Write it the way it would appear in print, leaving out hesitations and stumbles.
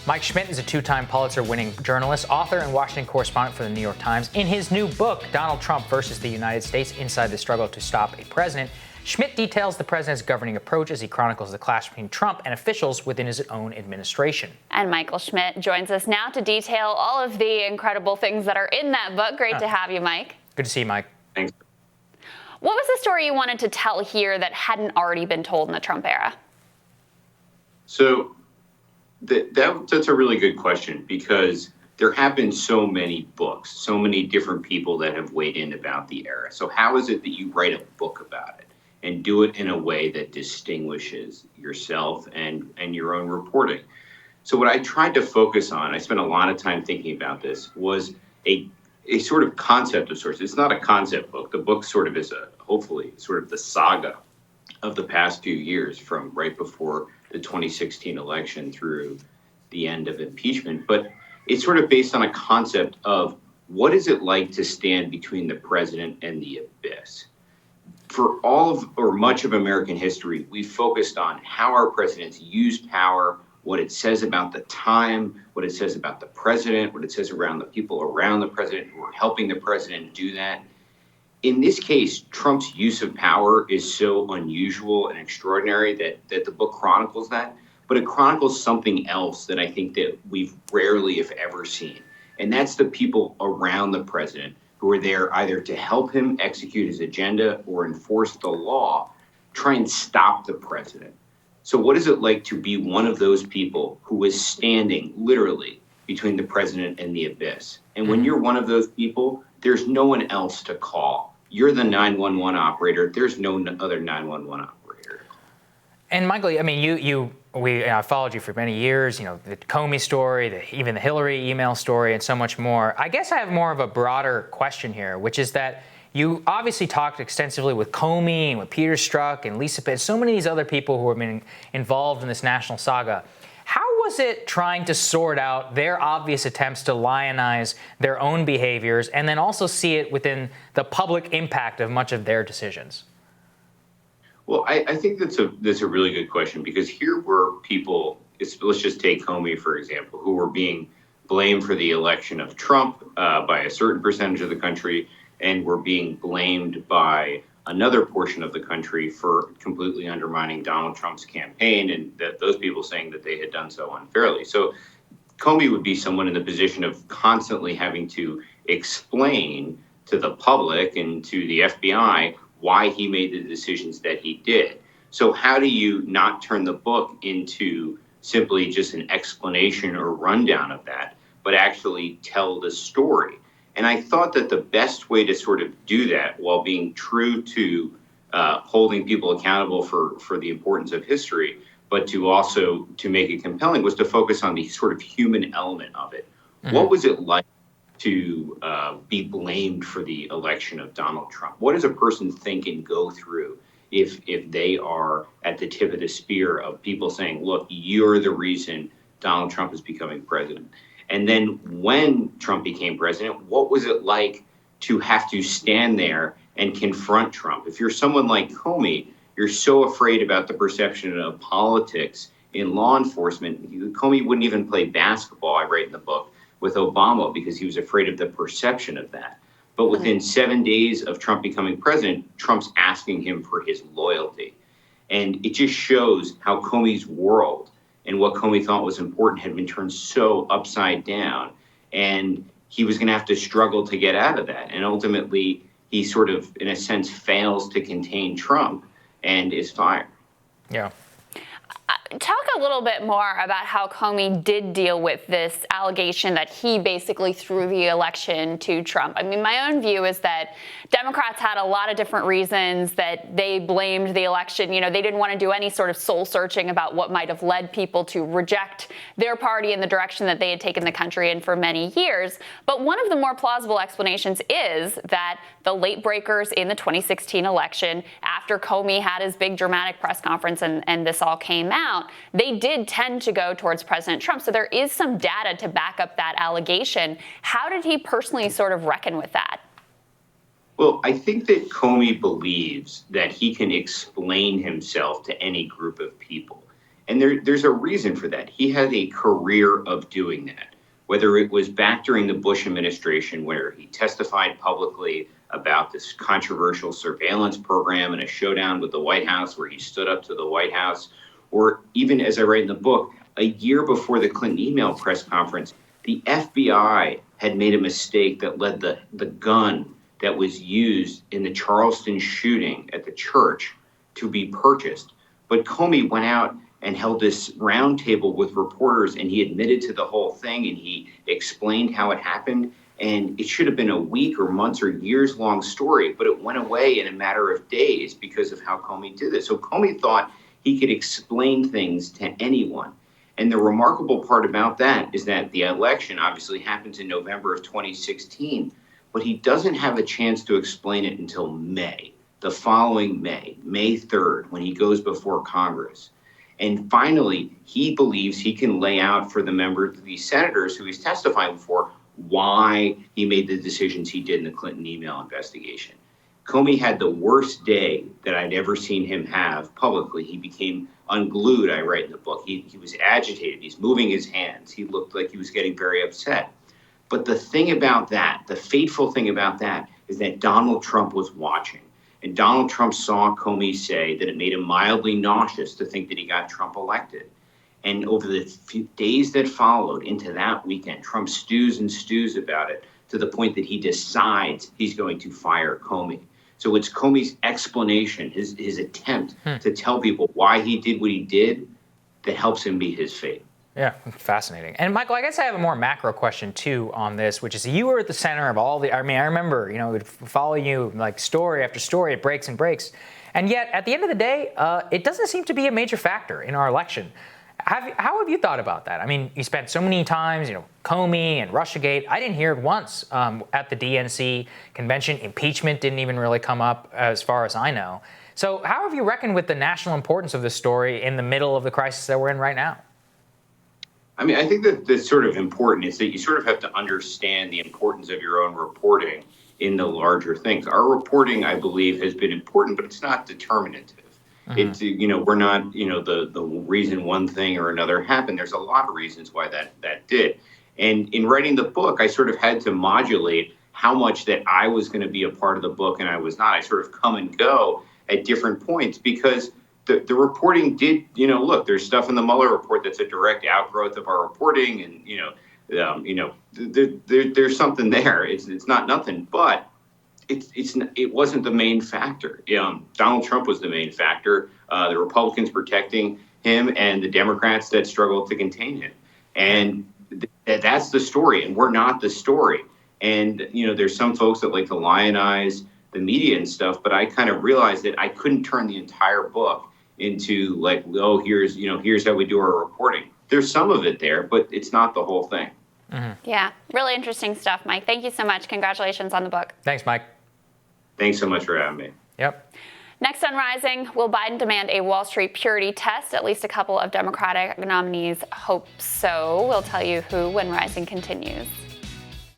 Mike Schmidt is a two-time Pulitzer-winning journalist, author, and Washington correspondent for the New York Times. In his new book, Donald Trump versus the United States: Inside the Struggle to Stop a President, Schmidt details the president's governing approach as he chronicles the clash between Trump and officials within his own administration. And Michael Schmidt joins us now to detail all of the incredible things that are in that book. Great to have you, Mike. Good to see you, Mike. Thanks. What was the story you wanted to tell here that hadn't already been told in the Trump era? So that's a really good question, because there have been so many books, so many different people that have weighed in about the era. So how is it that you write a book about it and do it in a way that distinguishes yourself and your own reporting? So what I tried to focus on, I spent a lot of time thinking about this, was a sort of concept of sorts. It's not a concept book. The book sort of is hopefully sort of the saga of the past few years, from right before the 2016 election through the end of impeachment. But it's sort of based on a concept of what is it like to stand between the president and the abyss. For all of or much of American history, we focused on how our presidents use power, what it says about the time, what it says about the president, what it says around the people around the president who are helping the president do that. In this case, Trump's use of power is so unusual and extraordinary that the book chronicles that, but it chronicles something else that I think that we've rarely, if ever, seen. And that's the people around the president who are there either to help him execute his agenda or enforce the law, try and stop the president. So what is it like to be one of those people who is standing literally between the president and the abyss? And when you're one of those people, there's no one else to call. You're the 911 operator. There's no other 911 operator. And Michael, I mean, we followed you for many years, the Comey story, even the Hillary email story, and so much more. I guess I have more of a broader question here, which is that you obviously talked extensively with Comey and with Peter Strzok and Lisa Pitt, so many of these other people who have been involved in this national saga. How was it trying to sort out their obvious attempts to lionize their own behaviors and then also see it within the public impact of much of their decisions? Well, I think that's a really good question, because here were people, let's just take Comey, for example, who were being blamed for the election of Trump by a certain percentage of the country, and were being blamed by another portion of the country for completely undermining Donald Trump's campaign, and that those people saying that they had done so unfairly. So Comey would be someone in the position of constantly having to explain to the public and to the FBI why he made the decisions that he did. So how do you not turn the book into simply just an explanation or rundown of that, but actually tell the story? And I thought that the best way to sort of do that while being true to holding people accountable for the importance of history, but to also to make it compelling, was to focus on the sort of human element of it. Mm-hmm. What was it like to be blamed for the election of Donald Trump? What does a person think and go through if they are at the tip of the spear of people saying, look, you're the reason Donald Trump is becoming president? And then when Trump became president, what was it like to have to stand there and confront Trump? If you're someone like Comey, you're so afraid about the perception of politics in law enforcement. Comey wouldn't even play basketball, I write in the book, with Obama because he was afraid of the perception of that. But within 7 days of Trump becoming president, Trump's asking him for his loyalty. And it just shows how Comey's world and what Comey thought was important had been turned so upside down. And he was going to have to struggle to get out of that. And ultimately, he sort of, in a sense, fails to contain Trump and is fired. Yeah. Talk a little bit more about how Comey did deal with this allegation that he basically threw the election to Trump. I mean, my own view is that Democrats had a lot of different reasons that they blamed the election. They didn't want to do any sort of soul searching about what might have led people to reject their party in the direction that they had taken the country in for many years. But one of the more plausible explanations is that the late breakers in the 2016 election, after Comey had his big dramatic press conference and this all came out, they did tend to go towards President Trump. So there is some data to back up that allegation. How did he personally sort of reckon with that? Well, I think that Comey believes that he can explain himself to any group of people. And there's a reason for that. He had a career of doing that, whether it was back during the Bush administration where he testified publicly about this controversial surveillance program and a showdown with the White House where he stood up to the White House, or even, as I write in the book, a year before the Clinton email press conference, the FBI had made a mistake that led the gun that was used in the Charleston shooting at the church to be purchased. But Comey went out and held this roundtable with reporters, and he admitted to the whole thing, and he explained how it happened. And it should have been a week or months or years long story, but it went away in a matter of days because of how Comey did it. So Comey thought he could explain things to anyone. And the remarkable part about that is that the election obviously happens in November of 2016, but he doesn't have a chance to explain it until May, the following May 3rd, when he goes before Congress. And finally, he believes he can lay out for the members, these senators who he's testifying for, why he made the decisions he did in the Clinton email investigation. Comey had the worst day that I'd ever seen him have publicly. He became unglued, I write in the book. He was agitated. He's moving his hands. He looked like he was getting very upset. But the thing about that, the fateful thing about that, is that Donald Trump was watching. And Donald Trump saw Comey say that it made him mildly nauseous to think that he got Trump elected. And over the few days that followed into that weekend, Trump stews and stews about it to the point that he decides he's going to fire Comey. So it's Comey's explanation, his attempt to tell people why he did what he did that helps him meet his fate. Yeah, fascinating. And Michael, I guess I have a more macro question too on this, which is you were at the center of all the, I remember, it would follow you like story after story, it breaks and breaks. And yet at the end of the day, it doesn't seem to be a major factor in our election. How have you thought about that? You spent so many times, Comey and Russiagate. I didn't hear it once at the DNC convention. Impeachment didn't even really come up as far as I know. So how have you reckoned with the national importance of this story in the middle of the crisis that we're in right now? I think that that's sort of important is that you sort of have to understand the importance of your own reporting in the larger things. Our reporting, I believe, has been important, but it's not determinative. It's, we're not, the reason one thing or another happened. There's a lot of reasons why that did. And in writing the book, I sort of had to modulate how much that I was going to be a part of the book and I was not. I sort of come and go at different points because the reporting did, look, there's stuff in the Mueller report that's a direct outgrowth of our reporting. And, there's something there. It's not nothing, but it wasn't the main factor. Donald Trump was the main factor. The Republicans protecting him and the Democrats that struggled to contain him. And that's the story. And we're not the story. And, there's some folks that like to lionize the media and stuff, but I kind of realized that I couldn't turn the entire book into like, oh, here's how we do our reporting. There's some of it there, but it's not the whole thing. Yeah, really interesting stuff, Mike. Thank you so much. Congratulations on the book. Thanks, Mike. Thanks so much for having me. Yep. Next on Rising, will Biden demand a Wall Street purity test? At least a couple of Democratic nominees hope so. We'll tell you who when Rising continues.